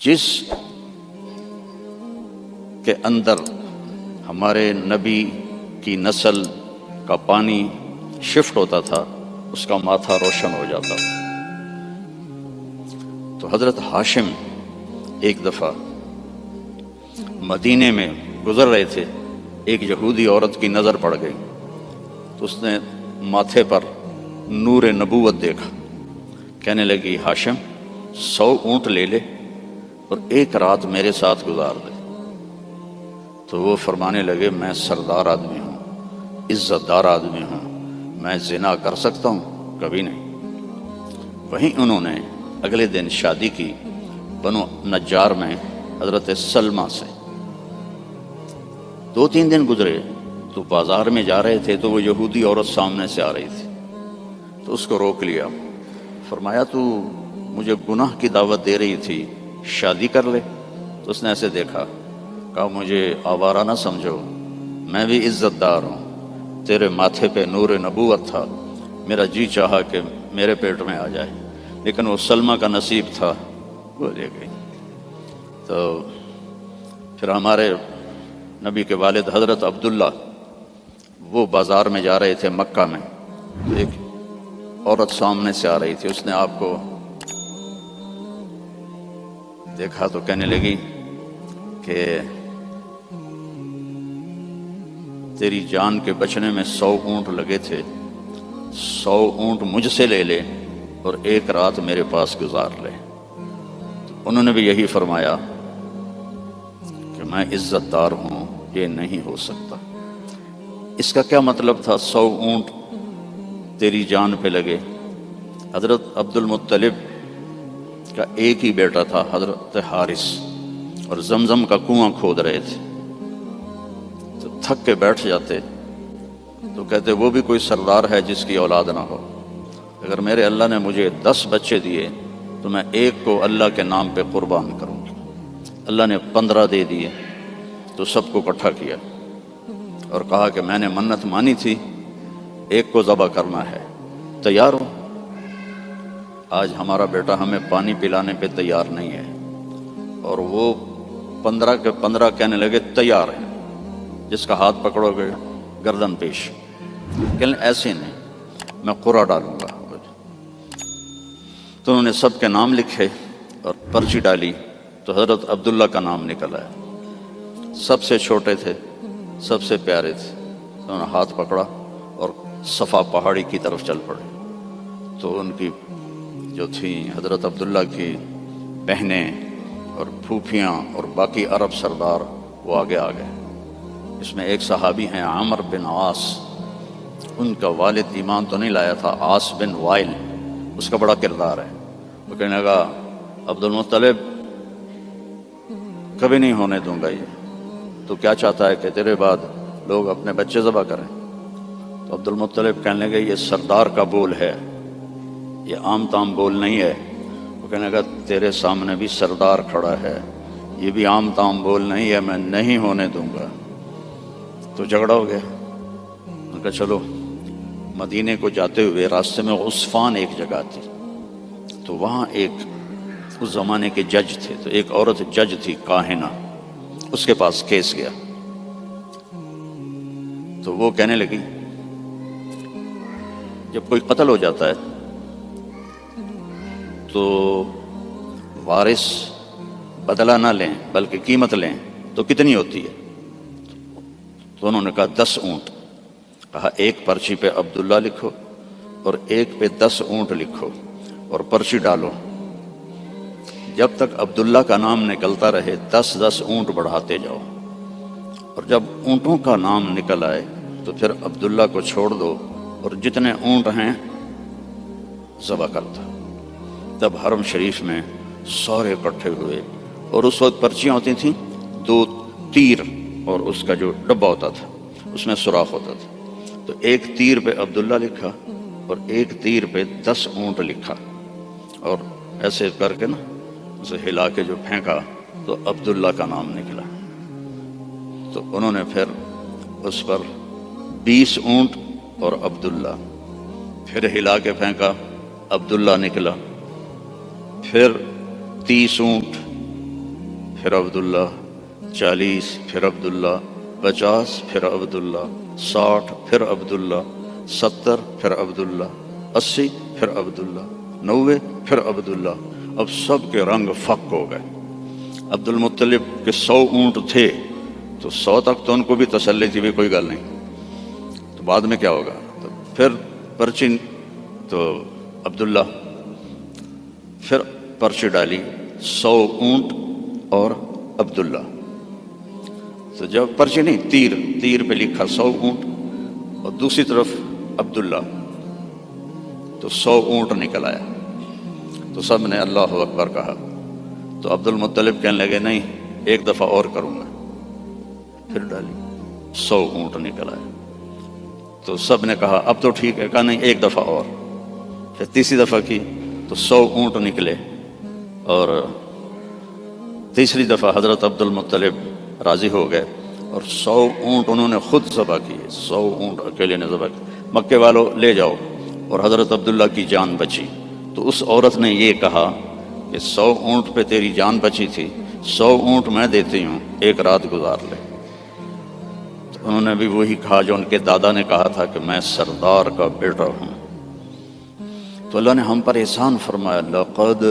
جس کے اندر ہمارے نبی کی نسل کا پانی شفٹ ہوتا تھا اس کا ماتھا روشن ہو جاتا تھا۔ تو حضرت ہاشم ایک دفعہ مدینے میں گزر رہے تھے، ایک یہودی عورت کی نظر پڑ گئی تو اس نے ماتھے پر نور نبوت دیکھا، کہنے لگی ہاشم 100 اونٹ لے لے اور ایک رات میرے ساتھ گزار دے۔ تو وہ فرمانے لگے میں سردار آدمی ہوں، عزت دار آدمی ہوں، میں زنا کر سکتا ہوں؟ کبھی نہیں۔ وہیں انہوں نے اگلے دن شادی کی بنو نجار میں حضرت سلمہ سے۔ 2-3 دن گزرے تو بازار میں جا رہے تھے تو وہ یہودی عورت سامنے سے آ رہی تھی، تو اس کو روک لیا، فرمایا تو مجھے گناہ کی دعوت دے رہی تھی، شادی کر لے۔ تو اس نے ایسے دیکھا، کہا مجھے آوارہ نہ سمجھو، میں بھی عزت دار ہوں، تیرے ماتھے پہ نور نبوت تھا، میرا جی چاہا کہ میرے پیٹ میں آ جائے، لیکن وہ سلمہ کا نصیب تھا، وہ لے گئی۔ تو پھر ہمارے نبی کے والد حضرت عبداللہ وہ بازار میں جا رہے تھے مکہ میں، تو ایک عورت سامنے سے آ رہی تھی، اس نے آپ کو دیکھا تو کہنے لگی کہ تیری جان کے بچنے میں 100 اونٹ لگے تھے، 100 اونٹ مجھ سے لے لے اور ایک رات میرے پاس گزار لے۔ تو انہوں نے بھی یہی فرمایا کہ میں عزت دار ہوں، یہ نہیں ہو سکتا۔ اس کا کیا مطلب تھا 100 اونٹ تیری جان پہ لگے؟ حضرت عبد المطلب کا ایک ہی بیٹا تھا حضرت حارث، اور زمزم کا کنواں کھود رہے تھے، تو تھک کے بیٹھ جاتے تو کہتے وہ بھی کوئی سردار ہے جس کی اولاد نہ ہو، اگر میرے اللہ نے مجھے 10 بچے دیے تو میں ایک کو اللہ کے نام پہ قربان کروں گا۔ اللہ نے 15 دے دیے تو سب کو اکٹھا کیا اور کہا کہ میں نے منت مانی تھی، ایک کو ذبح کرنا ہے، تیار ہو؟ آج ہمارا بیٹا ہمیں پانی پلانے پہ تیار نہیں ہے، اور وہ 15 کے 15 کہنے لگے تیار ہیں، جس کا ہاتھ پکڑو گے گردن پیش، کہ ایسے نہیں، میں قرعہ ڈالوں گا۔ تو انہوں نے سب کے نام لکھے اور پرچی ڈالی تو حضرت عبداللہ کا نام نکل آیا، سب سے چھوٹے تھے، سب سے پیارے تھے۔ انہوں نے ہاتھ پکڑا اور صفا پہاڑی کی طرف چل پڑے۔ تو ان کی جو تھیں حضرت عبداللہ کی بہنیں اور پھوپھیاں اور باقی عرب سردار وہ آگے آ گئے۔ اس میں ایک صحابی ہیں عامر بن عاص، ان کا والد ایمان تو نہیں لایا تھا، عاص بن وائل، اس کا بڑا کردار ہے۔ وہ کہنے لگا عبد المطلب کبھی نہیں ہونے دوں گا، یہ تو کیا چاہتا ہے کہ تیرے بعد لوگ اپنے بچے ذبح کریں؟ تو عبد المطلب کہنے لگے یہ سردار کا بول ہے، یہ عام تام بول نہیں ہے۔ وہ کہنے لگا تیرے سامنے بھی سردار کھڑا ہے، یہ بھی عام تام بول نہیں ہے، میں نہیں ہونے دوں گا۔ تو جھگڑا ہو گیا۔ ان کا چلو، مدینے کو جاتے ہوئے راستے میں عصفان ایک جگہ تھی، تو وہاں ایک اس زمانے کے جج تھے، تو ایک عورت جج تھی کاہنہ، اس کے پاس کیس گیا۔ تو وہ کہنے لگی جب کوئی قتل ہو جاتا ہے تو وارث بدلہ نہ لیں بلکہ قیمت لیں تو کتنی ہوتی ہے؟ تو انہوں نے کہا 10 اونٹ۔ کہا ایک پرچی پہ عبداللہ لکھو اور ایک پہ 10 اونٹ لکھو اور پرچی ڈالو، جب تک عبداللہ کا نام نکلتا رہے 10 اونٹ بڑھاتے جاؤ، اور جب اونٹوں کا نام نکل آئے تو پھر عبداللہ کو چھوڑ دو اور جتنے اونٹ ہیں ذبح کرتا۔ تب حرم شریف میں سارے اکٹھے ہوئے، اور اس وقت پرچیاں ہوتی تھیں 2 تیر، اور اس کا جو ڈبہ ہوتا تھا اس میں سوراخ ہوتا تھا، تو ایک تیر پہ عبداللہ لکھا اور ایک تیر پہ 10 اونٹ لکھا، اور ایسے کر کے نا اسے ہلا کے جو پھینکا تو عبداللہ کا نام نکلا۔ تو انہوں نے پھر اس پر 20 اونٹ اور عبداللہ، پھر ہلا کے پھینکا، عبداللہ نکلا، پھر 30 اونٹ پھر عبداللہ، 40 پھر عبداللہ، 50 پھر عبداللہ، 60 پھر عبداللہ، 70 پھر عبداللہ، 80 پھر عبداللہ، 90 پھر عبداللہ۔ اب سب کے رنگ فک ہو گئے۔ عبد المطلب کے 100 اونٹ تھے تو 100 تک تو ان کو بھی تسلی تھی بھی کوئی گل نہیں، تو بعد میں کیا ہوگا؟ تو پھر پرچی تو عبداللہ پھر پرچی ڈالی 100 اونٹ اور عبداللہ، تو جب پرچی نہیں تیر پہ لکھا 100 اونٹ اور دوسری طرف عبداللہ، تو 100 اونٹ نکل آیا، تو سب نے اللہ اکبر کہا۔ تو عبد المطلب کہنے لگے نہیں ایک دفعہ اور کروں گا، پھر ڈالی 100 اونٹ نکل آئے، تو سب نے کہا اب تو ٹھیک ہے، کہا نہیں ایک دفعہ اور، پھر تیسری دفعہ کی تو 100 اونٹ نکلے، اور تیسری دفعہ حضرت عبد المطلب راضی ہو گئے اور 100 اونٹ انہوں نے خود ذبح کیے، 100 اونٹ اکیلے نے ذبح کیے۔ مکے والوں لے جاؤ، اور حضرت عبداللہ کی جان بچی۔ تو اس عورت نے یہ کہا کہ 100 اونٹ پہ تیری جان بچی تھی، 100 اونٹ میں دیتی ہوں، ایک رات گزار لے۔ تو انہوں نے بھی وہی کہا جو ان کے دادا نے کہا تھا کہ میں سردار کا بیٹا ہوں۔ تو اللہ نے ہم پر احسان فرمایا، لقد،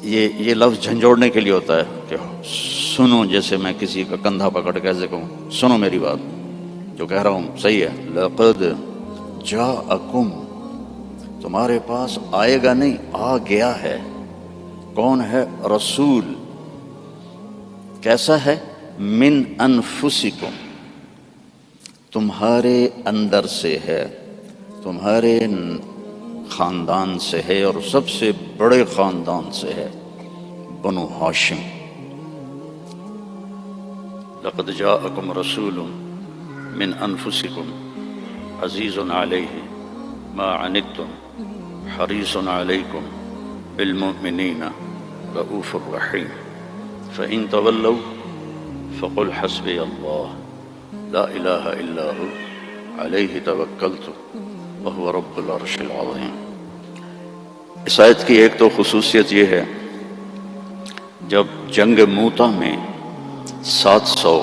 یہ لفظ جھنجھوڑنے کے لیے ہوتا ہے کہ سنو، جیسے میں کسی کا کندھا پکڑ کے ایسے کہوں سنو میری بات، جو کہہ رہا ہوں صحیح ہے۔ لقد جاءکم، تمہارے پاس آئے گا نہیں، آ گیا ہے۔ کون ہے؟ رسول۔ کیسا ہے؟ من انفسکم، تمہارے اندر سے ہے، تمہارے خاندان سے ہے، اور سب سے بڑے خاندان سے ہے، بنو ہاشم۔ لقد جاءکم رسول من انفسکم عزیز علیہ ما عنتم حریص علیکم بالمؤمنین رؤوف الرحیم فإن تولوا فقل حسبی اللہ لا الہ الا ہو علیہ توکلت وہو رب العرش العظیم۔ اس آیت کی ایک تو خصوصیت یہ ہے، جب جنگ موتا میں 700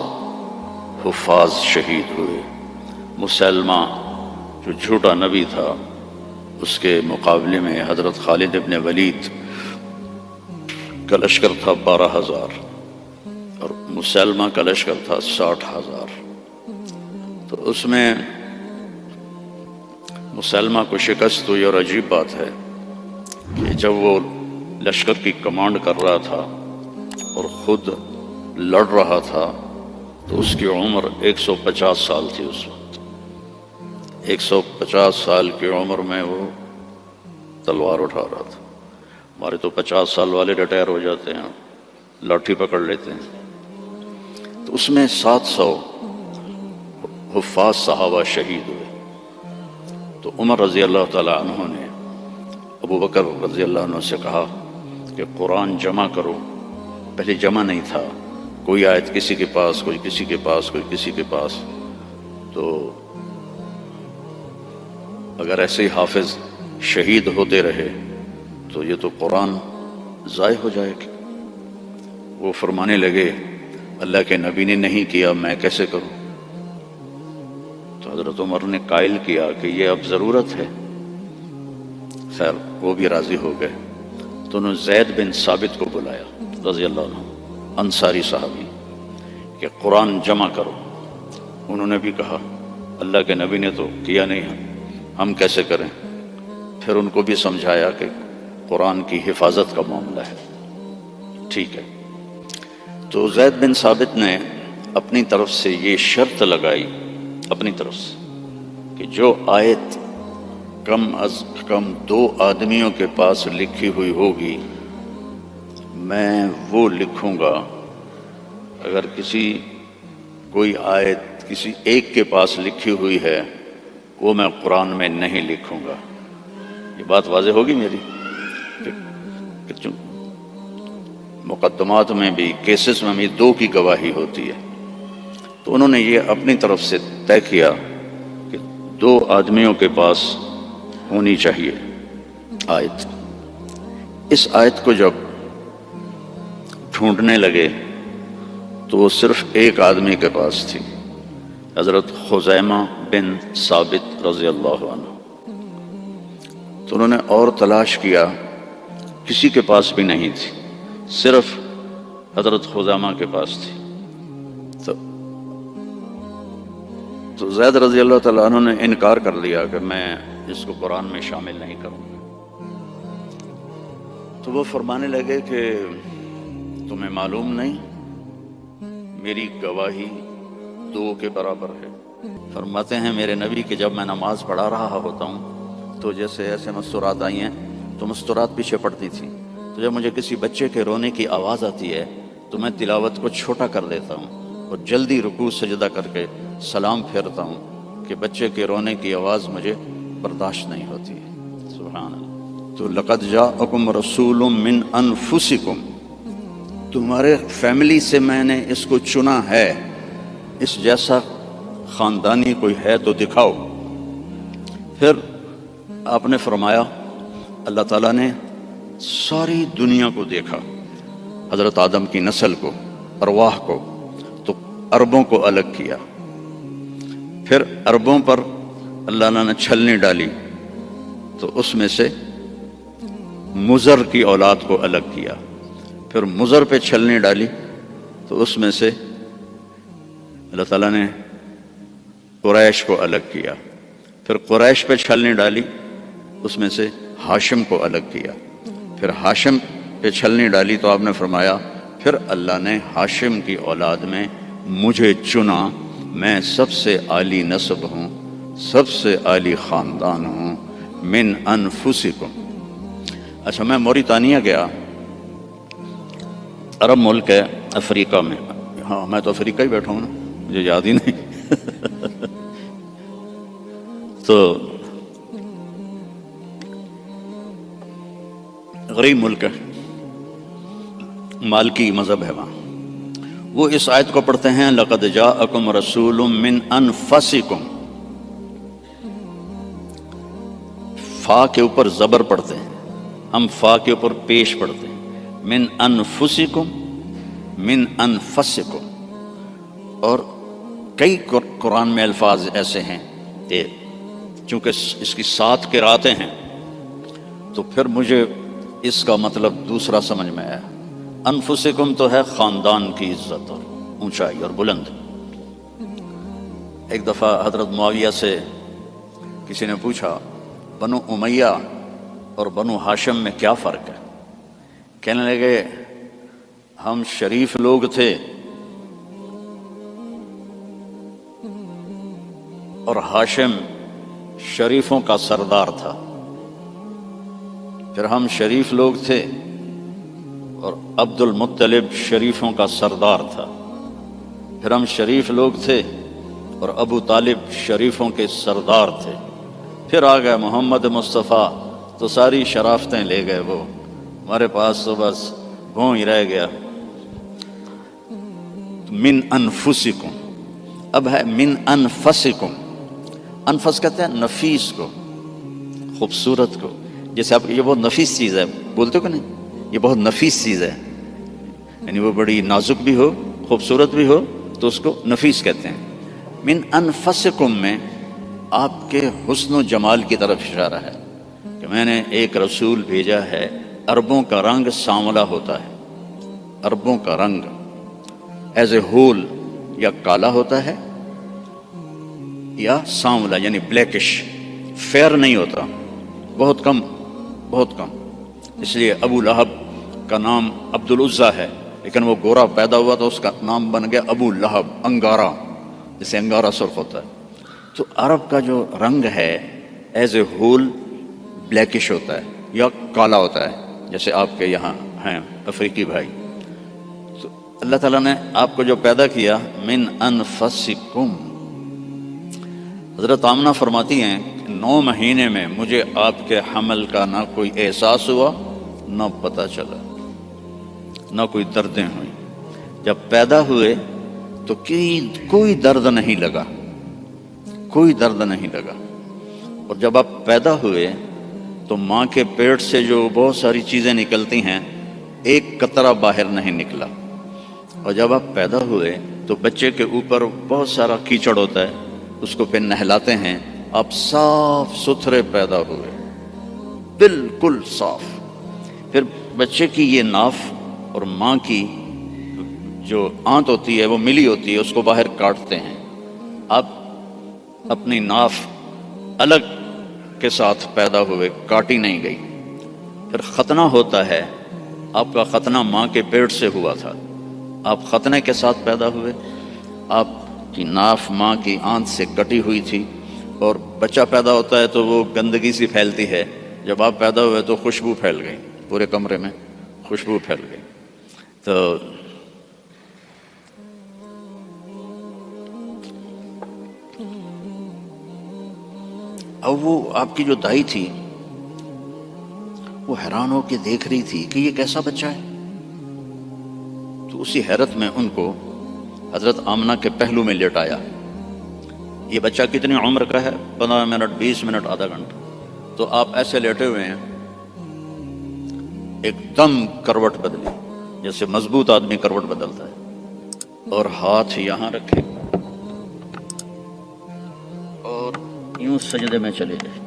حفاظ شہید ہوئے، مسلمہ جو جھوٹا نبی تھا اس کے مقابلے میں حضرت خالد ابن ولید کا لشکر تھا 12,000 اور مسلمہ کا لشکر تھا 60,000۔ تو اس میں مسلمہ کو شکست ہوئی، اور عجیب بات ہے کہ جب وہ لشکر کی کمانڈ کر رہا تھا اور خود لڑ رہا تھا تو اس کی عمر 150 سال تھی اس وقت۔ 150 سال کی عمر میں وہ تلوار اٹھا رہا تھا۔ ہمارے تو 50 سال والے ریٹائر ہو جاتے ہیں، لاٹھی پکڑ لیتے ہیں۔ تو اس میں 700 حفاظ صحابہ شہید ہوئے۔ تو عمر رضی اللہ تعالیٰ عنہ نے ابو بکر رضی اللہ عنہ سے کہا کہ قرآن جمع کرو۔ پہلے جمع نہیں تھا، کوئی آیت کسی کے پاس، کوئی کسی کے پاس، کوئی کسی کے پاس۔ تو اگر ایسے ہی حافظ شہید ہوتے رہے تو یہ تو قرآن ضائع ہو جائے گی۔ وہ فرمانے لگے اللہ کے نبی نے نہیں کیا، میں کیسے کروں؟ تو حضرت عمر نے قائل کیا کہ یہ اب ضرورت ہے۔ خیر وہ بھی راضی ہو گئے۔ تو انہوں نے زید بن ثابت کو بلایا رضی اللہ عنہ، انصاری صحابی، کہ قرآن جمع کرو۔ انہوں نے بھی کہا اللہ کے نبی نے تو کیا نہیں، ہم کیسے کریں؟ پھر ان کو بھی سمجھایا کہ قرآن کی حفاظت کا معاملہ ہے، ٹھیک ہے۔ تو زید بن ثابت نے اپنی طرف سے یہ شرط لگائی، اپنی طرف سے، کہ جو آیت کم از کم 2 آدمیوں کے پاس لکھی ہوئی ہوگی میں وہ لکھوں گا۔ اگر کوئی آیت کسی ایک کے پاس لکھی ہوئی ہے وہ میں قرآن میں نہیں لکھوں گا۔ یہ بات واضح ہوگی میری کہ مقدمات میں بھی، کیسز میں بھی 2 کی گواہی ہوتی ہے۔ تو انہوں نے یہ اپنی طرف سے طے کیا کہ 2 آدمیوں کے پاس ہونی چاہیے آیت۔ اس آیت کو جب ڈھونڈنے لگے تو وہ صرف ایک آدمی کے پاس تھی، حضرت خزیمہ بن ثابت رضی اللہ عنہ۔ تو انہوں نے اور تلاش کیا، کسی کے پاس بھی نہیں تھی، صرف حضرت خزیمہ کے پاس تھی۔ تو زید رضی اللہ تعالیٰ عنہ نے انکار کر لیا کہ میں اس کو قرآن میں شامل نہیں کروں گا۔ تو وہ فرمانے لگے کہ تمہیں معلوم نہیں میری گواہی 2 کے برابر ہے۔ فرماتے ہیں میرے نبی کہ جب میں نماز پڑھا رہا ہوتا ہوں تو جیسے ایسے مستورات آئی ہیں تو مستورات پیچھے پڑتی تھیں، تو جب مجھے کسی بچے کے رونے کی آواز آتی ہے تو میں تلاوت کو چھوٹا کر دیتا ہوں اور جلدی رکوع سجدہ کر کے سلام پھیرتا ہوں کہ بچے کے رونے کی آواز مجھے برداشت نہیں ہوتی ہے۔ سبحان اللہ۔ تو لقد جاءکم رسول من انفسکم، تمہارے فیملی سے میں نے اس کو چنا ہے، اس جیسا خاندانی کوئی ہے تو دکھاؤ۔ پھر آپ نے فرمایا، اللہ تعالیٰ نے ساری دنیا کو دیکھا، حضرت آدم کی نسل کو، ارواح کو، تو عربوں کو الگ کیا۔ پھر عربوں پر اللہ نے چھلنی ڈالی تو اس میں سے مضر کی اولاد کو الگ کیا۔ پھر مضر پہ چھلنی ڈالی تو اس میں سے اللہ تعالیٰ نے قریش کو الگ کیا۔ پھر قریش پہ چھلنی ڈالی، اس میں سے ہاشم کو الگ کیا۔ پھر ہاشم پہ چھلنی ڈالی تو آپ نے فرمایا پھر اللہ نے ہاشم کی اولاد میں مجھے چنا، میں سب سے عالی نسب ہوں، سب سے عالی خاندان ہوں، من انفسکم۔ اچھا، میں موریتانیہ گیا، عرب ملک ہے افریقہ میں۔ ہاں، میں تو افریقہ ہی بیٹھا ہوں نا، مجھے یاد ہی نہیں۔ تو غریب ملک ہے، مالکی مذہب ہے وہاں۔ وہ اس آیت کو پڑھتے ہیں لقد جاءکم رسول من انفسکم، فا کے اوپر زبر پڑھتے ہیں، ہم فا کے اوپر پیش پڑھتے ہیں، من انفسکم، من انفسکم۔ اور کئی قرآن میں الفاظ ایسے ہیں کہ چونکہ اس کی 7 قراتیں ہیں تو پھر مجھے اس کا مطلب دوسرا سمجھ میں آیا۔ انفسکم تو ہے خاندان کی عزت اور اونچائی اور بلند۔ ایک دفعہ حضرت معاویہ سے کسی نے پوچھا بنو امیہ اور بنو ہاشم میں کیا فرق ہے؟ کہنے لگے ہم شریف لوگ تھے اور ہاشم شریفوں کا سردار تھا۔ پھر ہم شریف لوگ تھے اور عبد المطلب شریفوں کا سردار تھا۔ پھر ہم شریف لوگ تھے اور ابو طالب شریفوں کے سردار تھے۔ پھر آ گئے محمد مصطفیٰ تو ساری شرافتیں لے گئے، وہ ہمارے پاس تو بس گھوں ہی رہ گیا۔ من انفسکم، اب ہے من انفسکم۔ انفس کہتے ہیں نفیس کو، خوبصورت کو۔ جیسے آپ یہ بہت نفیس چیز ہے، بولتے ہو کہ نہیں، یہ بہت نفیس چیز ہے، یعنی وہ بڑی نازک بھی ہو، خوبصورت بھی ہو تو اس کو نفیس کہتے ہیں۔ من انفسکم میں آپ کے حسن و جمال کی طرف اشارہ ہے کہ میں نے ایک رسول بھیجا ہے۔ عربوں کا رنگ سانولا ہوتا ہے، عربوں کا رنگ ایز اے ہول یا کالا ہوتا ہے یا سانولا یعنی بلیکش، فیئر نہیں ہوتا، بہت کم، بہت کم۔ اس لیے ابو لہب کا نام عبد العزیٰ ہے، لیکن وہ گورا پیدا ہوا تو اس کا نام بن گیا ابو لہب، انگارا، جسے انگارا سرخ ہوتا ہے۔ تو عرب کا جو رنگ ہے ایز اے ہول بلیکش ہوتا ہے یا کالا ہوتا ہے، جیسے آپ کے یہاں ہیں افریقی بھائی۔ تو اللہ تعالیٰ نے آپ کو جو پیدا کیا من انفسکم۔ حضرت آمنہ فرماتی ہیں کہ 9 مہینے میں مجھے آپ کے حمل کا نہ کوئی احساس ہوا، نہ پتہ چلا، نہ کوئی دردیں ہوئیں۔ جب پیدا ہوئے تو کوئی درد نہیں لگا، کوئی درد نہیں لگا۔ اور جب آپ پیدا ہوئے تو ماں کے پیٹ سے جو بہت ساری چیزیں نکلتی ہیں ایک قطرہ باہر نہیں نکلا۔ اور جب آپ پیدا ہوئے تو بچے کے اوپر بہت سارا کیچڑ ہوتا ہے، اس کو پھر نہلاتے ہیں، آپ صاف ستھرے پیدا ہوئے، بالکل صاف۔ پھر بچے کی یہ ناف اور ماں کی جو آنت ہوتی ہے وہ ملی ہوتی ہے، اس کو باہر کاٹتے ہیں۔ آپ اپنی ناف الگ کے ساتھ پیدا ہوئے، کاٹی نہیں گئی۔ پھر ختنہ ہوتا ہے، آپ کا ختنہ ماں کے پیٹ سے ہوا تھا، آپ ختنے کے ساتھ پیدا ہوئے، آپ کی ناف ماں کی آنت سے کٹی ہوئی تھی، اور بچہ پیدا ہوتا ہے تو وہ گندگی سی پھیلتی ہے، جب آپ پیدا ہوئے تو خوشبو پھیل گئی، پورے کمرے میں خوشبو پھیل گئی۔ تو اب وہ آپ کی جو دائی تھی وہ حیران ہو کے دیکھ رہی تھی کہ یہ کیسا بچہ ہے۔ تو اسی حیرت میں ان کو حضرت آمنہ کے پہلو میں لٹایا۔ یہ بچہ کتنی عمر کا ہے؟ 15 منٹ، 20 منٹ، آدھا گھنٹہ۔ تو آپ ایسے لیٹے ہوئے ہیں، ایک دم کروٹ بدلی، جیسے مضبوط آدمی کروٹ بدلتا ہے، اور ہاتھ یہاں رکھے اور یوں سجدے میں چلے گئے،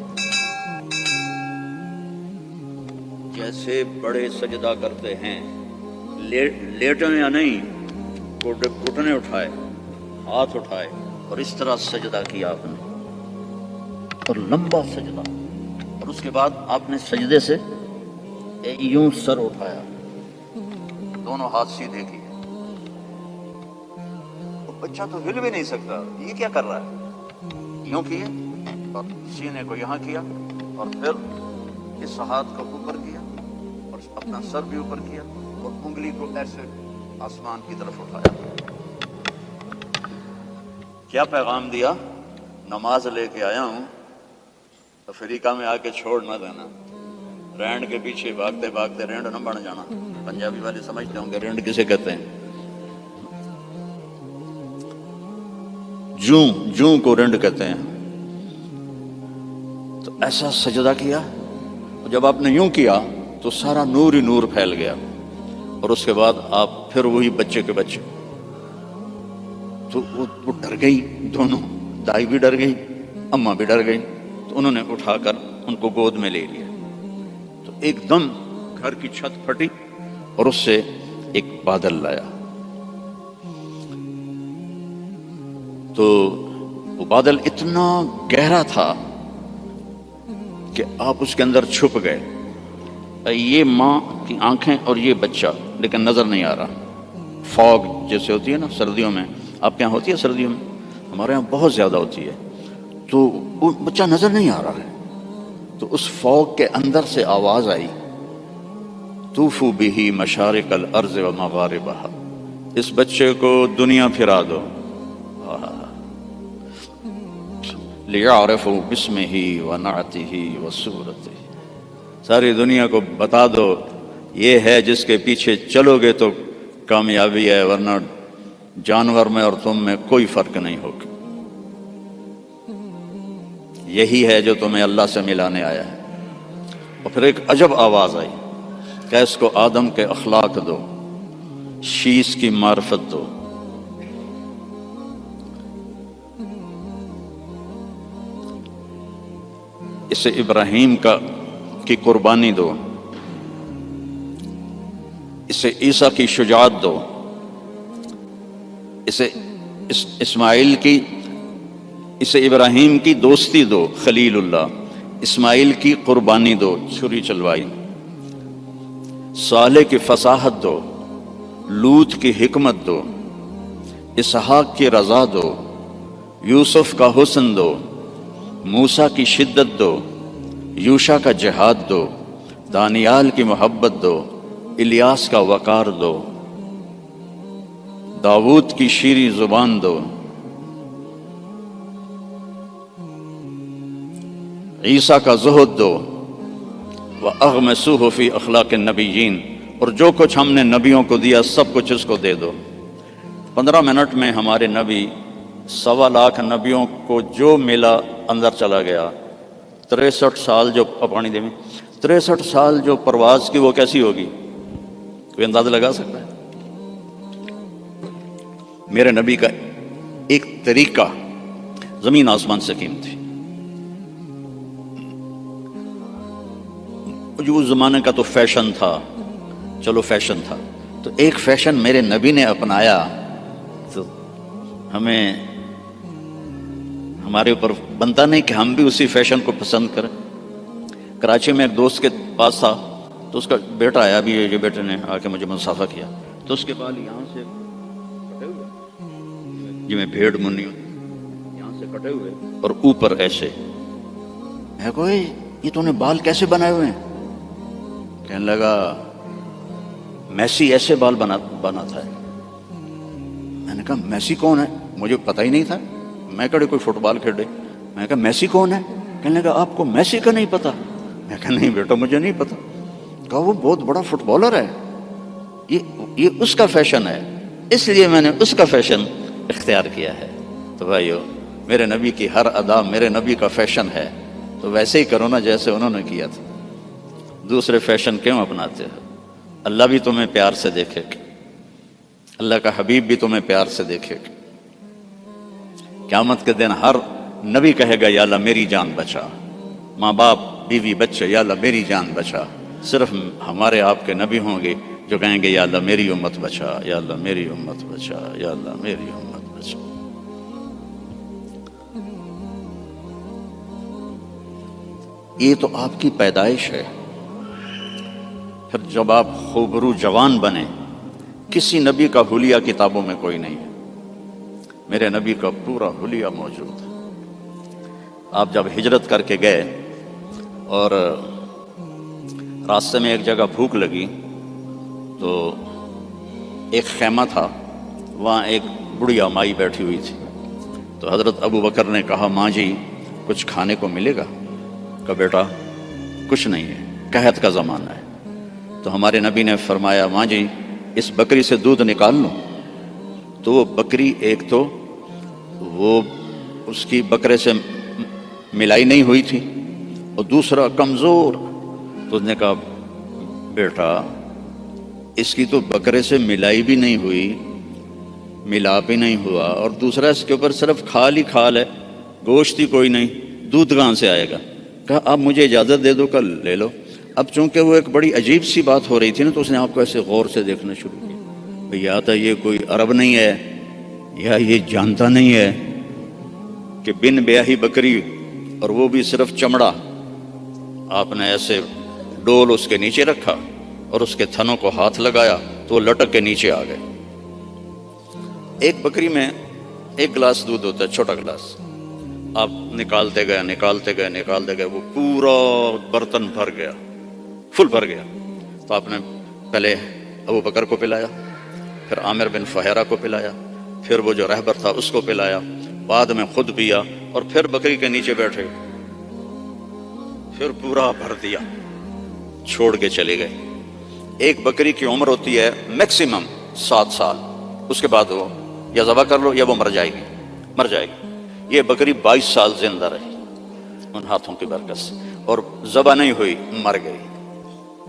جیسے بڑے سجدہ کرتے ہیں، لیٹیں یا نہیں، گھٹنے اٹھائے، ہاتھ اٹھائے، اور اس طرح سجدہ کیا آپ نے، اور لمبا سجدہ۔ اور اس کے بعد آپ نے سجدے سے یوں سر اٹھایا، دونوں ہاتھ سیدھے کیے۔ بچہ تو ہل بھی نہیں سکتا، یہ کیا کر رہا ہے؟ یوں کیے اور سینے کو یہاں کیا، اور پھر اس ہاتھ کو اوپر کیا اور اپنا سر بھی اوپر کیا، اور انگلی کو ایسے آسمان کی طرف اٹھایا۔ کیا پیغام دیا؟ نماز لے کے آیا ہوں، افریقہ میں آ کے چھوڑ نہ دینا، رینڈ کے پیچھے بھاگتے بھاگتے رینڈ نہ بن جانا۔ پنجابی والے سمجھتے ہوں گے رینڈ کسے کہتے ہیں، جوں کو رینڈ کہتے ہیں۔ تو ایسا سجدہ کیا، اور جب آپ نے یوں کیا تو سارا نور ہی نور پھیل گیا، اور اس کے بعد آپ پھر وہی بچے کے بچے۔ تو وہ ڈر گئی، دونوں، دائی بھی ڈر گئی، اماں بھی ڈر گئی۔ تو انہوں نے اٹھا کر ان کو گود میں لے لیا۔ تو ایک دم گھر کی چھت پھٹی اور اس سے ایک بادل لایا۔ تو وہ بادل اتنا گہرا تھا کہ آپ اس کے اندر چھپ گئے، یہ ماں کی آنکھیں اور یہ بچہ، لیکن نظر نہیں آ رہا۔ فوگ جیسے ہوتی ہے نا سردیوں میں، آپ کے یہاں ہوتی ہے سردیوں میں؟ ہمارے یہاں بہت زیادہ ہوتی ہے۔ تو وہ بچہ نظر نہیں آ رہا ہے، تو اس فوگ کے اندر سے آواز آئی، طوفوا بہ مشارق الارض و مغاربہا، اس بچے کو دنیا پھرا دو، لیعرفوا باسمہ و نعتہ و صورتہ، ساری دنیا کو بتا دو یہ ہے جس کے پیچھے چلو گے تو کامیابی ہے، ورنہ جانور میں اور تم میں کوئی فرق نہیں ہوگا، یہی ہے جو تمہیں اللہ سے ملانے آیا ہے۔ اور پھر ایک عجب آواز آئی کہ اس کو آدم کے اخلاق دو، شیش کی معرفت دو، اسے ابراہیم کی قربانی دو، اسے عیسیٰ کی شجاعت دو، اسے ابراہیم کی دوستی دو، خلیل اللہ، اسماعیل کی قربانی دو، چھری چلوائی، صالح کی فصاحت دو، لوط کی حکمت دو، اسحاق کی رضا دو، یوسف کا حسن دو، موسیٰ کی شدت دو، یوشع کا جہاد دو، دانیال کی محبت دو، الیاس کا وقار دو، داؤد کی شیریں زبان دو، عیسیٰ کا زہد دو، وَأَغْمِسُوهُ فِي أَخْلَاقِ النَّبِيِّينَ، اور جو کچھ ہم نے نبیوں کو دیا سب کچھ اس کو دے دو۔ 15 منٹ میں ہمارے نبی 1.25 لاکھ نبیوں کو جو ملا اندر چلا گیا۔ 63 سال جو 63 سال جو پرواز کی وہ کیسی ہوگی؟ کوئی اندازہ لگا سکتا ہے؟ میرے نبی کا ایک طریقہ زمین آسمان سے قیمتی. جو اس زمانے کا تو فیشن تھا، چلو فیشن تھا، تو ایک فیشن میرے نبی نے اپنایا تو ہمیں ہمارے اوپر بنتا نہیں کہ ہم بھی اسی فیشن کو پسند کریں. کراچی میں ایک دوست کے پاس تھا تو اس کا بیٹا آیا، ابھی یہ بیٹے نے آ کے مجھے مصافحہ کیا، تو اس کے بال یہاں سے کٹے ہوئے، جی میں بھیڑ منی ہوں، یہاں سے کٹے ہوئے اور اوپر ایسے. میں کہا یہ تو نے بال کیسے بنائے ہوئے ہیں؟ کہنے لگا میسی ایسے بال بناتا ہے. میں نے کہا میسی کون ہے؟ مجھے پتہ ہی نہیں تھا، میں کہڑے کوئی فٹ بال کھیلے. میں نے کہا میسی کون ہے؟ کہنے لگا آپ کو میسی کا نہیں پتا؟ میں کہا نہیں بیٹا مجھے نہیں پتا. کہا وہ بہت بڑا فٹ بالر ہے، یہ اس کا فیشن ہے، اس لیے میں نے اس کا فیشن اختیار کیا ہے. تو بھائیو میرے نبی کی ہر ادا میرے نبی کا فیشن ہے، تو ویسے ہی کرو نا جیسے انہوں نے کیا تھا. دوسرے فیشن کیوں اپناتے ہو؟ اللہ بھی تمہیں پیار سے دیکھے گا، اللہ کا حبیب بھی تمہیں پیار سے دیکھے گا. قیامت کے دن ہر نبی کہے گا یا اللہ میری جان بچا، ماں باپ بیوی بچے یا اللہ میری جان بچا. صرف ہمارے آپ کے نبی ہوں گے جو کہیں گے یا اللہ میری امت بچا، یا اللہ میری امت بچا، یا اللہ میری امت بچا. یہ تو آپ کی پیدائش ہے. پھر جب آپ خوبرو جوان بنے، کسی نبی کا حلیہ کتابوں میں کوئی نہیں ہے، میرے نبی کا پورا حلیہ موجود ہے. آپ جب ہجرت کر کے گئے اور راستے میں ایک جگہ بھوک لگی تو ایک خیمہ تھا، وہاں ایک بڑھیا مائی بیٹھی ہوئی تھی. تو حضرت ابو بکر نے کہا ماں جی کچھ کھانے کو ملے گا؟ کہا بیٹا کچھ نہیں ہے، قحط کا زمانہ ہے. تو ہمارے نبی نے فرمایا ماں جی اس بکری سے دودھ نکال لو. تو وہ بکری ایک تو وہ اس کی بکرے سے ملائی نہیں ہوئی تھی اور دوسرا کمزور. تو اس نے کہا بیٹا اس کی تو بکرے سے ملائی بھی نہیں ہوئی، ملا بھی نہیں ہوا، اور دوسرا اس کے اوپر صرف کھال ہی کھال ہے، گوشت ہی کوئی نہیں، دودھ کہاں سے آئے گا؟ کہا اب مجھے اجازت دے دو کل لے لو. اب چونکہ وہ ایک بڑی عجیب سی بات ہو رہی تھی نا تو اس نے آپ کو ایسے غور سے دیکھنا شروع کیا. یا تو یہ کوئی عرب نہیں ہے یا یہ جانتا نہیں ہے کہ بن بیاہی بکری اور وہ بھی صرف چمڑا. آپ نے ایسے ڈول اس کے نیچے رکھا اور اس کے تھنوں کو ہاتھ لگایا تو وہ لٹک کے نیچے آ گئے. ایک بکری میں ایک گلاس دودھ ہوتا ہے، چھوٹا گلاس. آپ نکالتے گئے وہ پورا برتن بھر گیا، فل بھر گیا. تو آپ نے پہلے ابو بکر کو پلایا، پھر عامر بن فہیرہ کو پلایا، پھر وہ جو رہبر تھا اس کو پلایا، بعد میں خود پیا اور پھر بکری کے نیچے بیٹھے پھر پورا بھر دیا، چھوڑ کے چلے گئے. ایک بکری کی عمر ہوتی ہے میکسیمم 7 سال، اس کے بعد وہ یا ذبح کر لو یا وہ مر جائے گی. یہ بکری 22 سال زندہ رہی ان ہاتھوں کی برکت سے اور ذبح نہیں ہوئی، مر گئی.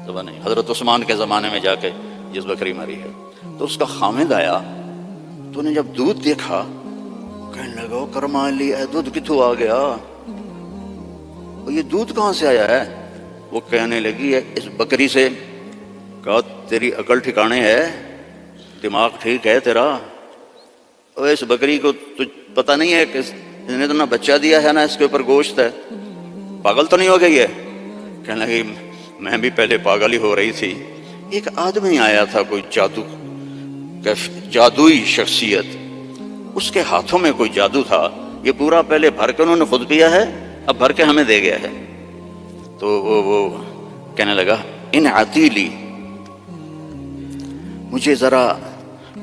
ذبح نہیں. حضرت عثمان کے زمانے میں جا کے جس بکری مری ہے تو اس کا خامد آیا تو نے جب دودھ دیکھا کہنے لگا کرما لی ہے، دودھ کتوں آ گیا، یہ دودھ کہاں سے آیا ہے؟ وہ کہنے لگی ہے اس بکری سے. کہا تیری عقل ٹھکانے ہے، دماغ ٹھیک ہے تیرا؟ اور اس بکری کو پتہ نہیں ہے کہ اس نے تو نہ بچہ دیا ہے نہ اس کے اوپر گوشت ہے، پاگل تو نہیں ہو گئی ہے؟ کہنے لگی میں بھی پہلے پاگل ہی ہو رہی تھی. ایک آدمی آیا تھا کوئی جادوئی شخصیت، اس کے ہاتھوں میں کوئی جادو تھا، یہ پورا پہلے بھر کے انہوں نے خود پیا ہے، اب بھر کے ہمیں دے گیا ہے. تو وہ کہنے لگا ان عتیلی مجھے ذرا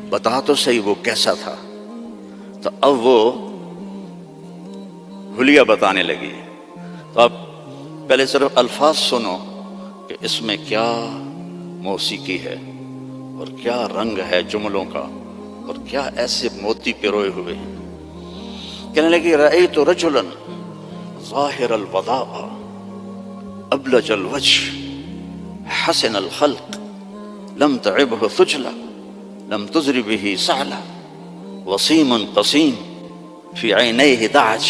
بتا تو صحیح وہ کیسا تھا. تو اب وہ حلیہ بتانے لگی. تو آپ پہلے صرف الفاظ سنو کہ اس میں کیا موسیقی ہے اور کیا رنگ ہے جملوں کا اور کیا ایسے موتی پروئے ہوئے ہیں. کہنے لگی رأیت رجلا ظاہر الوضاء ابلج الوجه حسن الخلق لم تعبه ثجلا لم تزر به سعلا وسيم قسيم في عينيه دعج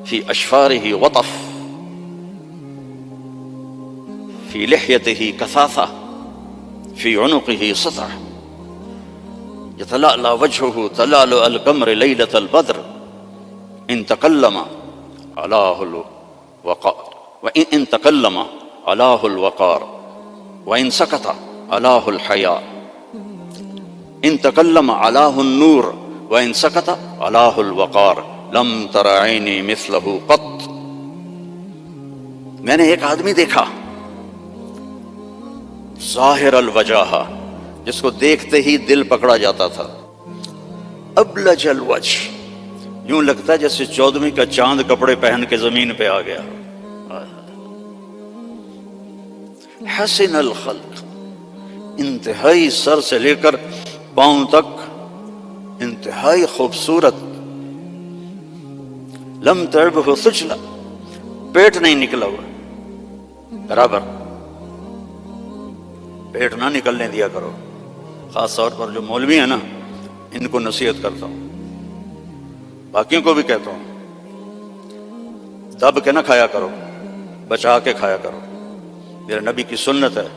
في أشفاره وطف في لحيته كثاثة في عنقه سطع يتلألأ وجهه تلألؤ القمر ليلة البدر إن تكلم علاه الوقار وإن تكلم علاه الوقار وإن سكت علاه الحياء إن تكلم علاه النور وإن سكت علاه الوقار لم تر عيني مثله قط. میں نے ایک آدمی دیکھا ظاہر الوجاہ، جس کو دیکھتے ہی دل پکڑا جاتا تھا، ابلج الوجہ، یوں لگتا ہے جیسے 14ویں کا چاند کپڑے پہن کے زمین پہ آ گیا، حسن الخلق، انتہائی سر سے لے کر پاؤں تک انتہائی خوبصورت، لم تعبہ ثجلا، پیٹ نہیں نکلا ہوا برابر، پیٹ نہ نکلنے دیا کرو، خاص طور پر جو مولوی ہیں نا، ان کو نصیحت کرتا ہوں، باقیوں کو بھی کہتا ہوں، دب کے نہ کھایا کرو، بچا کے کھایا کرو، میرے نبی کی سنت ہے،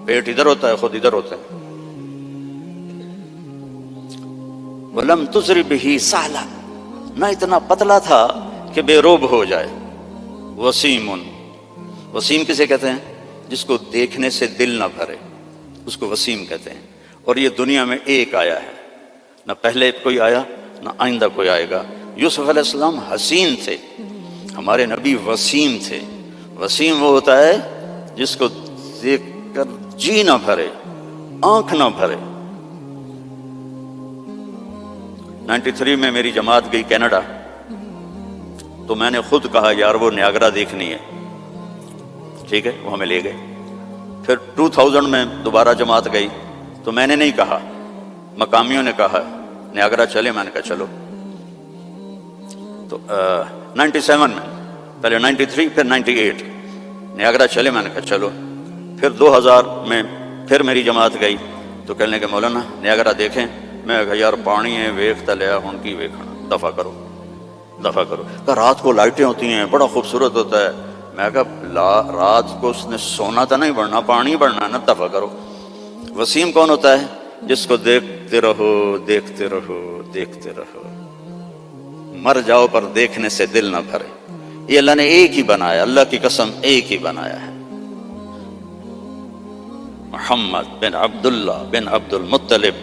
پیٹ ادھر ہوتا ہے خود ادھر ہوتا ہے۔ وَلَمْ تُزْرِ بِهِ سَعْلًا، نہ اتنا پتلا تھا کہ بے روب ہو جائے۔ وسیم، وسیم کسے کہتے ہیں؟ جس کو دیکھنے سے دل نہ بھرے، اس کو وسیم کہتے ہیں، اور یہ دنیا میں ایک آیا ہے، نہ پہلے کوئی آیا نہ آئندہ کوئی آئے گا۔ یوسف علیہ السلام حسین تھے، ہمارے نبی وسیم تھے۔ وسیم وہ ہوتا ہے جس کو دیکھ کر جی نہ بھرے، آنکھ نہ بھرے۔ 93 میں میری جماعت گئی کینیڈا، تو میں نے خود کہا یار وہ نیاگرا دیکھنی ہے، ٹھیک ہے، وہ ہمیں لے گئے۔ پھر 2000 میں دوبارہ جماعت گئی تو میں نے نہیں کہا، مقامیوں نے کہا نیاگرا چلے، میں نے کہا چلو۔ تو 97 میں، پہلے 93 پھر 98، نیاگرا چلے، میں نے کہا چلو۔ پھر 2000 میں پھر میری جماعت گئی تو کہنے کہ مولانا نیاگرا دیکھیں، میں کہا یار پانی ہے ویکھتا لیا ہن کی ویکھنا، دفع کرو دفع کرو۔ کہ رات کو لائٹیں ہوتی ہیں، بڑا خوبصورت ہوتا ہے۔ میں کہا رات کو اس نے سونا تو نہیں بڑھنا، پانی بڑھنا ہے نا، دفع کرو۔ وسیم کون ہوتا ہے؟ جس کو دیکھتے رہو دیکھتے رہو دیکھتے رہو، مر جاؤ پر دیکھنے سے دل نہ بھرے۔ یہ اللہ نے ایک ہی بنایا، اللہ کی قسم ایک ہی بنایا ہے۔ محمد بن عبداللہ بن عبد المطلب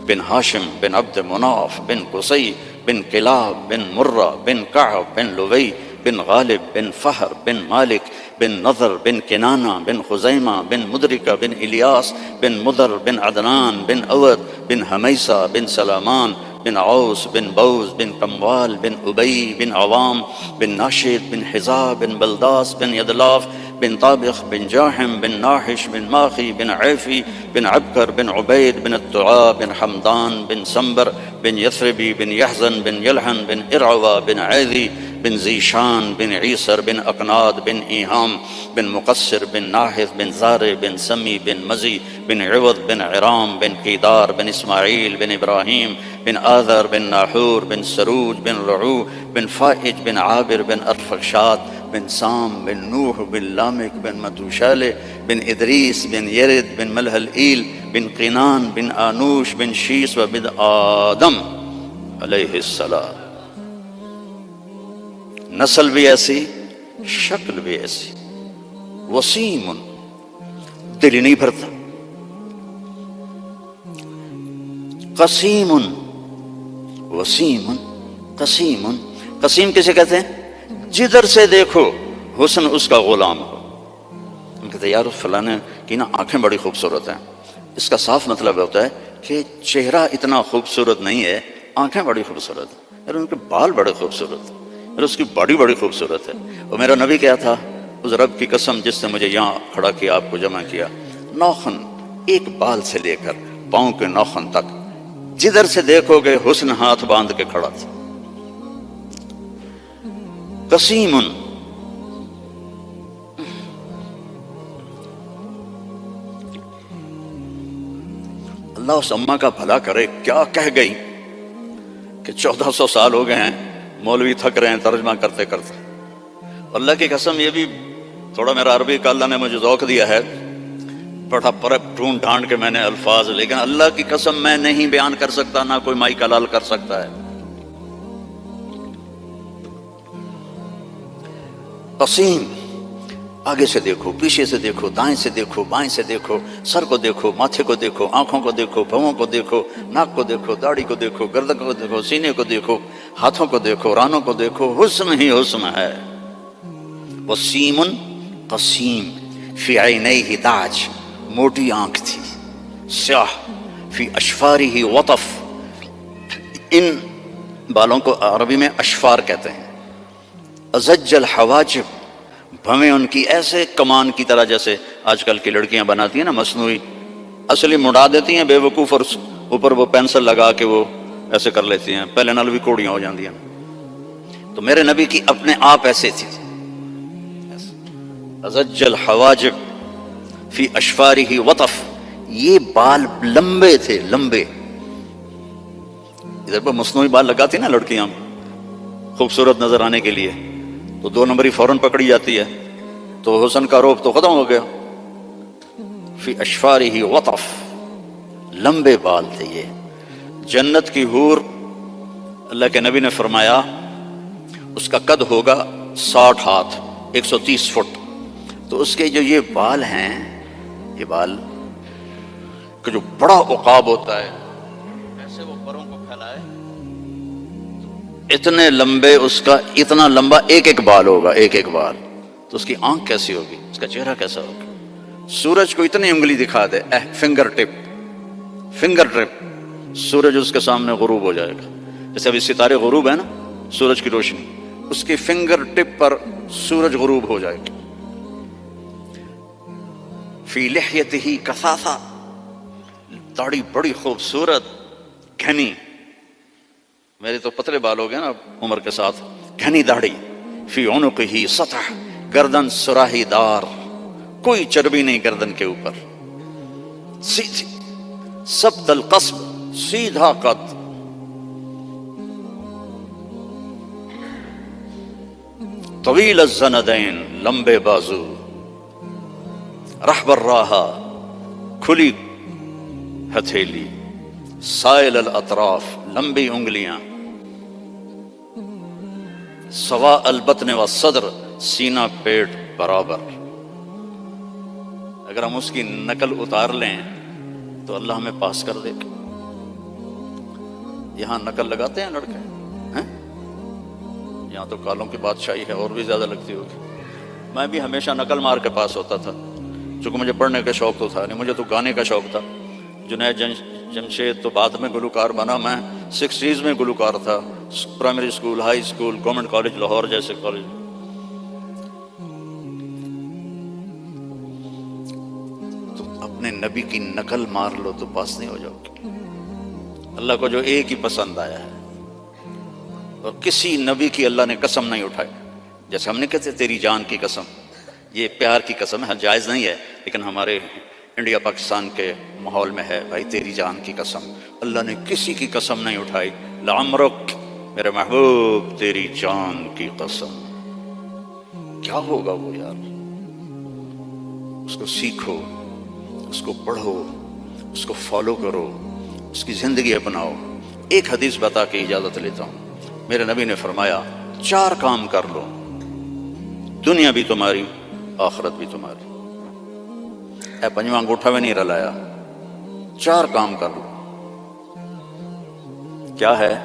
بن ہاشم بن عبد مناف بن قصی بن کلاب بن مرہ بن کعب بن لوی بن غالب بن فہر بن مالک بن نضر بن کنانہ بن خزیمہ بن مدرکہ بن الیاس بن مدر بن عدنان بن اود بن حمیسہ بن سلامان بن عوس بن بوز بن کموال بن ابی بن عوام بن ناشد بن حزا بن بلداس بن یدلاف بن طابخ بن جاحم بن ناحش بن ماخی بن عیفی بن عبکر بن عبید بن الطعا بن حمدان بن سنبر بن یثربی بن یحزن بن یلحن بن ارعوا بن عیذی بن زیشان بن عیسر بن اقناد بن ایہام بن مقصر بن ناحث بن زار بن سمی بن مزی بن عوض بن عرام بن قیدار بن اسماعیل بن ابراہیم بن آذر بن ناحور بن سروج بن رعو بن فائج بن عابر بن ارفخشاد بن سام بن نوح بن لامک بن متوشالہ بن ادریس بن یرد بن ملحل ایل بن قینان بن آنوش بن شیس و بن آدم علیہ السلام۔ نسل بھی ایسی، شکل بھی ایسی۔ وسیم، دل ہی نہیں بھرتا۔ قسیم، وسیم قسیم، قسیم کسے کہتے ہیں؟ جدھر سے دیکھو حسن اس کا غلام ہو۔ ہم کہتے ہیں یار فلانے کی نا آنکھیں بڑی خوبصورت ہیں، اس کا صاف مطلب ہوتا ہے کہ چہرہ اتنا خوبصورت نہیں ہے، آنکھیں بڑی خوبصورت ہیں، یار ان کے بال بڑے خوبصورت ہیں، اور اس کی باڈی بڑی خوبصورت ہے۔ اور میرا نبی کیا تھا؟ اس رب کی قسم جس نے مجھے یہاں کھڑا کیا، آپ کو جمع کیا، ناخن ایک بال سے لے کر پاؤں کے ناخن تک جدھر سے دیکھو گے حسن ہاتھ باندھ کے کھڑا تھا۔ قسیم، اللہ اس اماں کا بھلا کرے، کیا کہہ گئی کہ 1400 سال ہو گئے ہیں مولوی تھک رہے ہیں ترجمہ کرتے کرتے. اللہ کی قسم یہ بھی تھوڑا میرا عربی کا اللہ نے مجھے ذوق دیا ہے، بڑا پرب ڈھونڈ ڈھانڈ کے میں نے الفاظ، لیکن اللہ کی قسم میں نہیں بیان کر سکتا، نہ کوئی مائی کلال کر سکتا ہے. قسیم، آگے سے دیکھو، پیچھے سے دیکھو، دائیں سے دیکھو، بائیں سے دیکھو، سر کو دیکھو، ماتھے کو دیکھو، آنکھوں کو دیکھو، بھووں کو دیکھو، ناک کو دیکھو، داڑھی کو دیکھو، گردن کو دیکھو، سینے کو دیکھو، ہاتھوں کو دیکھو، رانوں کو دیکھو، حسن ہی حسن ہے. وسیم قسیم فی عینیہ داج، موٹی آنکھ تھی، سیاہ، فی اشفارہ وطف، ان بالوں کو عربی میں اشفار کہتے ہیں. ازج الحواجب، بھویں ان کی ایسے کمان کی طرح جیسے آج کل کی لڑکیاں بناتی ہیں نا مصنوعی، اصلی مڑا دیتی ہیں بے وقوف، اور اوپر وہ پینسل لگا کے وہ ایسے کر لیتی ہیں، پہلے نال بھی کوڑیاں ہو جاندی ہیں. تو میرے نبی کی اپنے آپ ایسے تھی. ازج الحواجب فی اشفارہ وطف، یہ بال لمبے تھے، لمبے. ادھر پر مصنوعی بال لگاتی ہیں نا لڑکیاں خوبصورت نظر آنے کے لیے، تو 2 نمبری فوراً پکڑی جاتی ہے، تو حسن کا روپ تو ختم ہو گیا. فی اشفارہ وطف، لمبے بال تھے یہ. جنت کی حور، اللہ کے نبی نے فرمایا اس کا قد ہوگا 60 ہاتھ، 130 فٹ. تو اس کے جو یہ بال ہیں، یہ بال کہ جو بڑا عقاب ہوتا ہے، ایسے وہ پروں کو پھیلائے، اتنے لمبے، اس کا اتنا لمبا ایک ایک بال ہوگا، ایک ایک بال. تو اس کی آنکھ کیسی ہوگی، اس کا چہرہ کیسا ہوگا. سورج کو اتنی انگلی دکھا دے، فنگر ٹپ، فنگر ٹپ، سورج اس کے سامنے غروب ہو جائے گا. جیسے ابھی ستارے غروب ہے نا، سورج کی روشنی، اس کی فنگر ٹپ پر سورج غروب ہو جائے گا. فی لحیتہ کثاثہ، داڑھی بڑی خوبصورت گھنی، میرے تو پتلے بال ہو گئے نا عمر کے ساتھ، گھنی داڑھی. فی عنقہ سطح، گردن سراہی دار، کوئی چربی نہیں گردن کے اوپر، سیدھی، سبط القصب، سیدھا قد. طویل الزندین، لمبے بازو. رحب الراحہ، کھلی ہتھیلی. سائل الاطراف، لمبی انگلیاں. سواء البطن والصدر، سینہ پیٹ برابر. اگر ہم اس کی نقل اتار لیں تو اللہ ہمیں پاس کر دے. یہاں نقل لگاتے ہیں لڑکے ہیں؟ یہاں تو کالوں کی بادشاہی ہے، اور بھی زیادہ لگتی ہوگی. میں بھی ہمیشہ نقل مار کے پاس ہوتا تھا، چونکہ مجھے پڑھنے کا شوق تو تھا نہیں، مجھے تو گانے کا شوق تھا. جنید جمشید تو بعد میں گلوکار بنا، میں 60s میں گلوکار تھا. Primary school, high school, government college Lahore جیسے کالج. تو اپنے نبی کی نقل مار لو تو پاس نہیں ہو جاؤ گے. اللہ کو جو ایک ہی پسند آیا ہے، اور کسی نبی کی اللہ نے قسم نہیں اٹھائی. جیسے ہم نے کہتے تیری جان کی قسم، یہ پیار کی قسم ہے، جائز نہیں ہے، لیکن ہمارے انڈیا پاکستان کے ماحول میں ہے بھائی تیری جان کی قسم. اللہ نے کسی کی قسم نہیں اٹھائی. لعمرک، میرے محبوب تیری جان کی قسم. کیا ہوگا وہ یار؟ اس کو سیکھو، اس کو پڑھو، اس کو فالو کرو، اس کی زندگی اپناؤ. ایک حدیث بتا کے اجازت لیتا ہوں. میرے نبی نے فرمایا 4 کام کر لو، دنیا بھی تمہاری، آخرت بھی تمہاری. اے پنجواں انگوٹھا میں نہیں رلایا، 4 کام کر لو. کیا ہے؟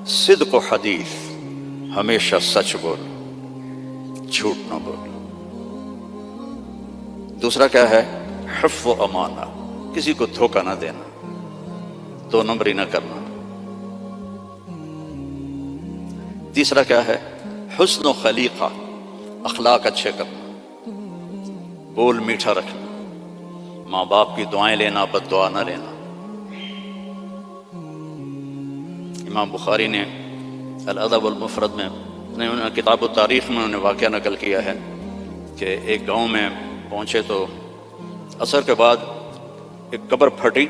صدق و حدیث، ہمیشہ سچ بول، جھوٹ نہ بول. دوسرا کیا ہے؟ حفظ و امانہ، کسی کو دھوکہ نہ دینا، 2 نمبری نہ کرنا. تیسرا کیا ہے؟ حسن و خلیقہ، اخلاق اچھے کرنا، بول میٹھا رکھنا، ماں باپ کی دعائیں لینا، بد دعا نہ لینا. امام بخاری نے الادب المفرد میں کتاب التاریخ میں انہوں نے واقعہ نقل کیا ہے کہ ایک گاؤں میں پہنچے تو عصر کے بعد ایک قبر پھٹی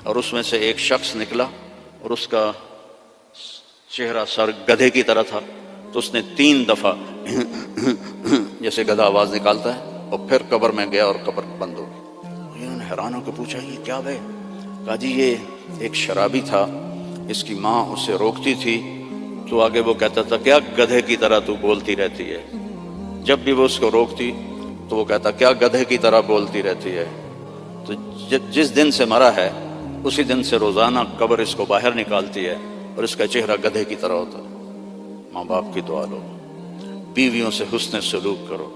اور اس میں سے ایک شخص نکلا اور اس کا چہرہ سر گدھے کی طرح تھا، تو اس نے 3 دفعہ جیسے گدھا آواز نکالتا ہے اور پھر قبر میں گیا اور قبر بند ہو گئی۔ انہوں نے حیران ہو کے پوچھا یہ کیا بھائی؟ کہا جی یہ ایک شرابی تھا، اس کی ماں اسے روکتی تھی تو آگے وہ کہتا تھا کیا گدھے کی طرح تو بولتی رہتی ہے، جب بھی وہ اس کو روکتی تو وہ کہتا کیا گدھے کی طرح بولتی رہتی ہے۔ تو جس دن سے مرا ہے اسی دن سے روزانہ قبر اس کو باہر نکالتی ہے اور اس کا چہرہ گدھے کی طرح ہوتا ہے۔ ماں باپ کی دعا لو، بیویوں سے حسن سلوک کرو،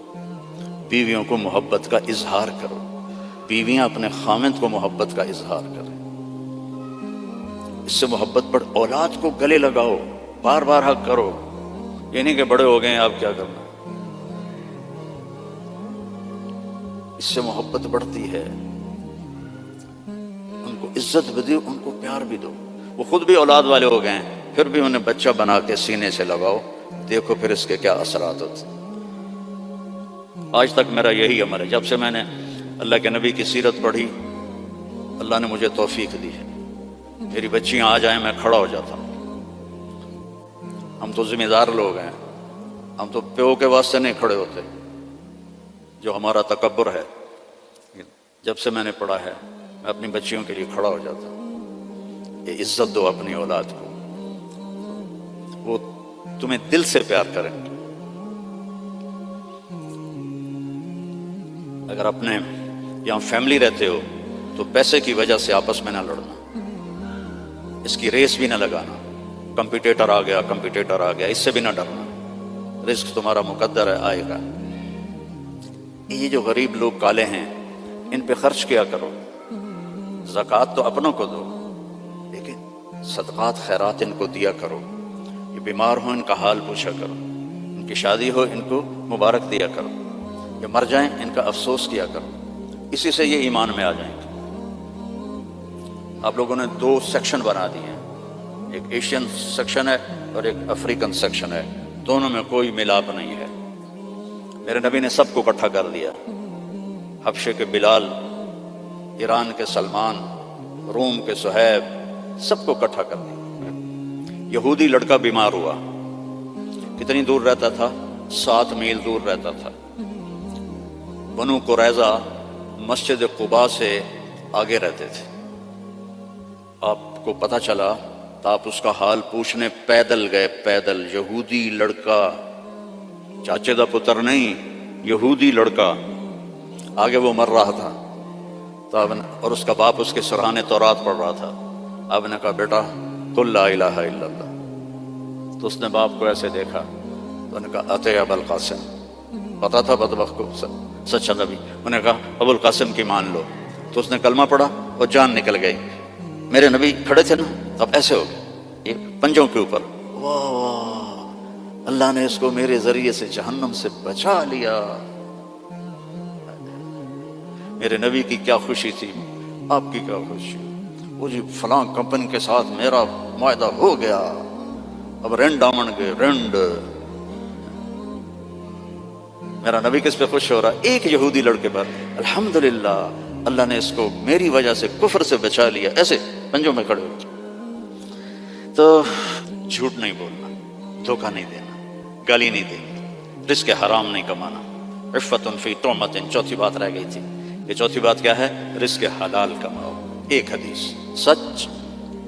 بیویوں کو محبت کا اظہار کرو، بیویاں اپنے خامند کو محبت کا اظہار کریں، اس سے محبت بڑھ، اولاد کو گلے لگاؤ، بار بار حق کرو، یہ نہیں کہ بڑے ہو گئے ہیں آپ کیا کرنا، اس سے محبت بڑھتی ہے۔ ان کو عزت بھی دو، ان کو پیار بھی دو، وہ خود بھی اولاد والے ہو گئے ہیں پھر بھی انہیں بچہ بنا کے سینے سے لگاؤ، دیکھو پھر اس کے کیا اثرات ہوتے۔ آج تک میرا یہی عمل ہے، جب سے میں نے اللہ کے نبی کی سیرت پڑھی اللہ نے مجھے توفیق دی ہے، میری بچیاں آ جائیں میں کھڑا ہو جاتا ہوں۔ ہم تو ذمہ دار لوگ ہیں، ہم تو پیو کے واسطے نہیں کھڑے ہوتے، جو ہمارا تکبر ہے۔ جب سے میں نے پڑھا ہے میں اپنی بچیوں کے لیے کھڑا ہو جاتا ہوں، یہ عزت دو اپنی اولاد کو، وہ تمہیں دل سے پیار کریں گے۔ اگر اپنے یہاں فیملی رہتے ہو تو پیسے کی وجہ سے آپس میں نہ لڑنا، اس کی ریس بھی نہ لگانا، کمپیٹیٹر آ گیا اس سے بھی نہ ڈرنا، رزق تمہارا مقدر ہے، آئے گا۔ یہ جو غریب لوگ کالے ہیں ان پہ خرچ کیا کرو، زکوٰۃ تو اپنوں کو دو لیکن صدقات خیرات ان کو دیا کرو، یہ بیمار ہو ان کا حال پوچھا کرو، ان کی شادی ہو ان کو مبارک دیا کرو، یا مر جائیں ان کا افسوس کیا کرو، اسی سے یہ ایمان میں آ جائیں گے۔ آپ لوگوں نے 2 سیکشن بنا دیے ہیں، ایک ایشین سیکشن ہے اور ایک افریقن سیکشن ہے، دونوں میں کوئی ملاپ نہیں ہے۔ میرے نبی نے سب کو اکٹھا کر دیا، حبشے کے بلال، ایران کے سلمان، روم کے صہیب، سب کو اکٹھا کر دیا۔ یہودی لڑکا بیمار ہوا، کتنی دور رہتا تھا؟ 7 میل دور رہتا تھا۔ بنو قریظہ مسجد قباء سے آگے رہتے تھے، آپ کو پتہ چلا تو آپ اس کا حال پوچھنے پیدل گئے، پیدل، یہودی لڑکا، چاچے دا پتر نہیں، یہودی لڑکا، آگے وہ مر رہا تھا تو اور اس کا باپ اس کے سرحانے تورات پڑھ رہا تھا۔ آپ نے کہا بیٹا قل لا الہ الا اللہ، تو اس نے باپ کو ایسے دیکھا تو نے کہا اتے ابو القاسم، پتا تھا بدبخت کو سچا نبی، انہوں نے کہا ابو القاسم کی مان لو، تو اس نے کلمہ پڑھا اور جان نکل گئی۔ میرے نبی کھڑے تھے نا اب ایسے ہو گئے، یہ پنجوں کے اوپر، واہ واہ اللہ نے اس کو میرے ذریعے سے جہنم سے بچا لیا۔ میرے نبی کی کیا خوشی تھی، آپ کی کیا خوشی، وہ جی فلاں کمپنی کے ساتھ میرا معاہدہ ہو گیا، اب رینڈ آمن گئے رینڈ۔ میرا نبی کس پہ خوش ہو رہا؟ ایک یہودی لڑکے پر، الحمدللہ اللہ نے اس کو میری وجہ سے کفر سے بچا لیا، ایسے پنجوں میں کھڑے ہو۔ تو جھوٹ نہیں بولنا، دھوکہ نہیں دینا، گالی نہیں دینی، رزق حرام نہیں کمانا، عفت فی طعمۃ، چوتھی بات رہ گئی تھی، یہ چوتھی بات کیا ہے؟ رزق حلال کماؤ۔ ایک حدیث، سچ،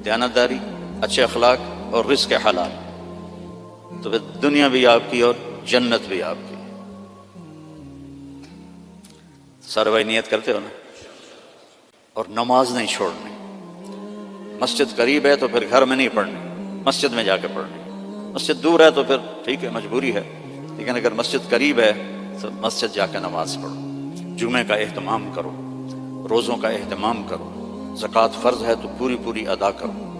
دیانتداری، اچھے اخلاق اور رزق حلال، تو پھر دنیا بھی آپ کی اور جنت بھی آپ کی۔ سارے بھائی نیت کرتے ہو نا؟ اور نماز نہیں چھوڑنی، مسجد قریب ہے تو پھر گھر میں نہیں پڑھنی، مسجد میں جا کے پڑھنی، مسجد دور ہے تو پھر ٹھیک ہے مجبوری ہے، لیکن اگر مسجد قریب ہے تو مسجد جا کے نماز پڑھو، جمعے کا اہتمام کرو، روزوں کا اہتمام کرو، زکوٰۃ فرض ہے تو پوری پوری ادا کرو،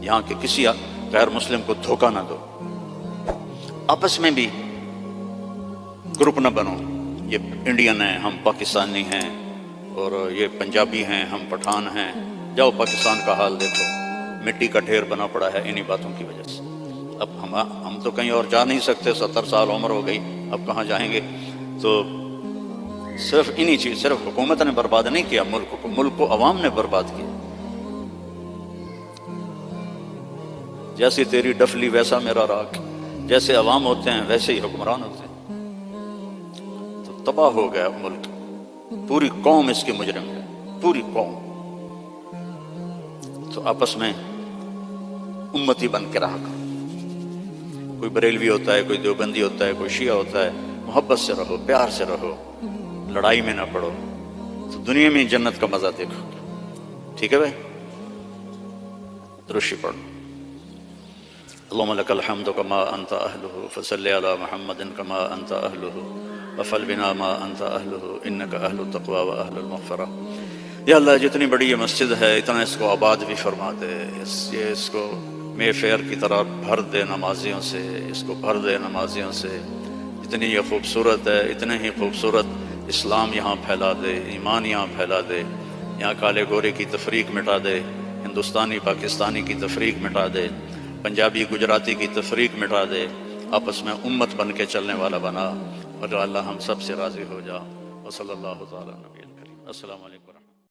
یہاں کے کسی غیر مسلم کو دھوکہ نہ دو، آپس میں بھی گروپ نہ بنو، یہ انڈین ہیں ہم پاکستانی ہیں، اور یہ پنجابی ہیں ہم پٹھان ہیں، جاؤ پاکستان کا حال دیکھو، مٹی کا ڈھیر بنا پڑا ہے انہی باتوں کی وجہ سے۔ اب ہم تو کہیں اور جا نہیں سکتے، 70 سال عمر ہو گئی، اب کہاں جائیں گے؟ تو صرف انہی چیز، صرف حکومت نے برباد نہیں کیا ملک کو، ملک کو عوام نے برباد کیا۔ جیسی تیری ڈفلی ویسا میرا راگ، جیسے عوام ہوتے ہیں ویسے ہی حکمران ہوتے ہیں۔ تو تباہ ہو گیا ملک، پوری قوم اس کی مجرم ہے، پوری قوم۔ تو آپس میں امتی بن کے رہا کرو، کوئی بریلوی ہوتا ہے، کوئی دیوبندی ہوتا ہے، کوئی شیعہ ہوتا ہے، محبت سے رہو، پیار سے رہو، لڑائی میں نہ پڑو، تو دنیا میں جنت کا مزہ دیکھو۔ ٹھیک ہے بھائی؟ درشی پڑھو۔ اللهم لك الحمد كما أنت أهله فصل على محمد كما أنت أهله وفل بنا ما أنت أهله إنك أهل التقوى وأهل المغفرة۔ یا اللہ جتنی بڑی یہ مسجد ہے اتنا اس کو آباد بھی فرما دے، اس کو مے فیئر کی طرح بھر دے نمازیوں سے، اس کو بھر دے نمازیوں سے۔ اتنی یہ خوبصورت ہے، اتنے ہی خوبصورت اسلام یہاں پھیلا دے، ایمان یہاں پھیلا دے، یہاں کالے گورے کی تفریق مٹا دے، ہندوستانی پاکستانی کی تفریق مٹا دے، پنجابی گجراتی کی تفریق مٹا دے، آپس میں امت بن کے چلنے والا بنا، اور اللہ ہم سب سے راضی ہو جا۔ وصلی اللہ تعالی نبی الکریم۔ السلام علیکم۔